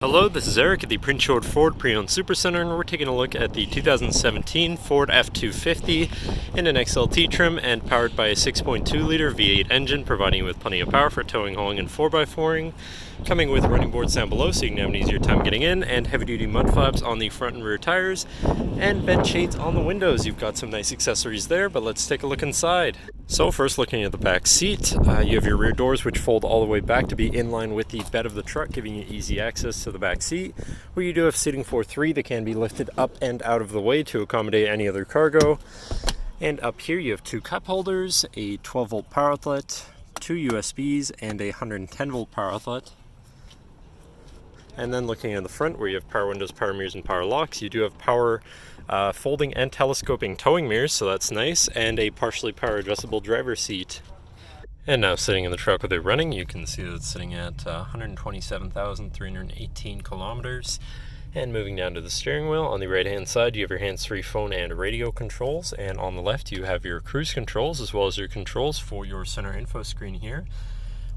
Hello, this is Eric at the Prince George Ford Pre-Owned Supercentre, and we're taking a look at the 2017 Ford F-250 in an XLT trim and powered by a 6.2-liter V8 engine, providing you with plenty of power for towing, hauling, and 4x4ing. Coming with running boards down below so you can have an easier time getting in, and heavy-duty mud flaps on the front and rear tires, and vent shades on the windows. You've got some nice accessories there, but let's take a look inside. So first, looking at the back seat, you have your rear doors which fold all the way back to be in line with the bed of the truck, giving you easy access to the back seat, where you do have seating for three that can be lifted up and out of the way to accommodate any other cargo. And up here you have two cup holders, a 12-volt power outlet, two USBs, and a 110-volt power outlet. And then looking at the front, where you have power windows, power mirrors, and power locks, you do have power folding and telescoping towing mirrors, so that's nice, and a partially power adjustable driver's seat. And now sitting in the truck with it running, you can see that it's sitting at 127,318 kilometers. And moving down to the steering wheel, on the right hand side you have your hands-free phone and radio controls, and on the left you have your cruise controls as well as your controls for your center info screen here,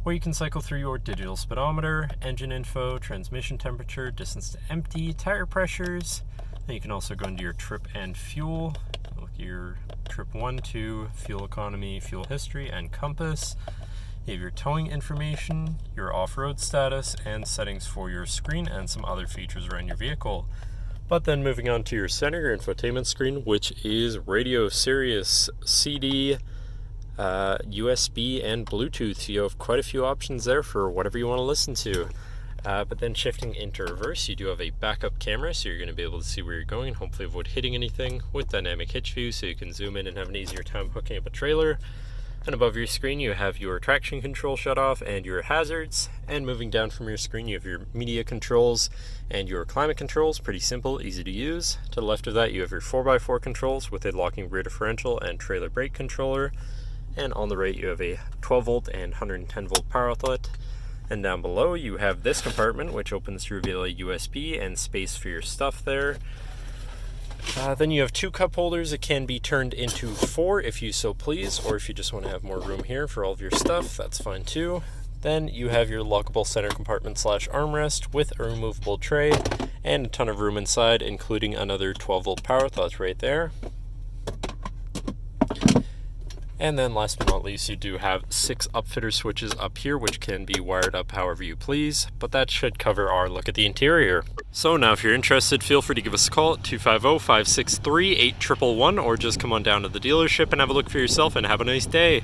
where you can cycle through your digital speedometer, engine info, transmission temperature, distance to empty, tire pressures. And you can also go into your trip and fuel, look at your trip 1, 2, fuel economy, fuel history, and compass. You have your towing information, your off-road status, and settings for your screen and some other features around your vehicle. But then moving on to your center, your infotainment screen, which is radio, Sirius, CD, USB, and Bluetooth. You have quite a few options there for whatever you want to listen to. But then shifting into reverse, you do have a backup camera, so you're going to be able to see where you're going and hopefully avoid hitting anything, with dynamic hitch view, so you can zoom in and have an easier time hooking up a trailer. And above your screen you have your traction control shut off and your hazards. And moving down from your screen you have your media controls and your climate controls, pretty simple, easy to use. To the left of that you have your 4x4 controls with a locking rear differential and trailer brake controller. And on the right you have a 12-volt and 110-volt power outlet. And down below you have this compartment, which opens to reveal a USB and space for your stuff there. Then you have two cup holders that can be turned into 4 if you so please, or if you just want to have more room here for all of your stuff, that's fine too. Then you have your lockable center compartment / armrest with a removable tray and a ton of room inside, including another 12-volt power outlet right there. And then last but not least, you do have 6 upfitter switches up here, which can be wired up however you please, but that should cover our look at the interior. So now if you're interested, feel free to give us a call at 250-563-8111, or just come on down to the dealership and have a look for yourself, and have a nice day.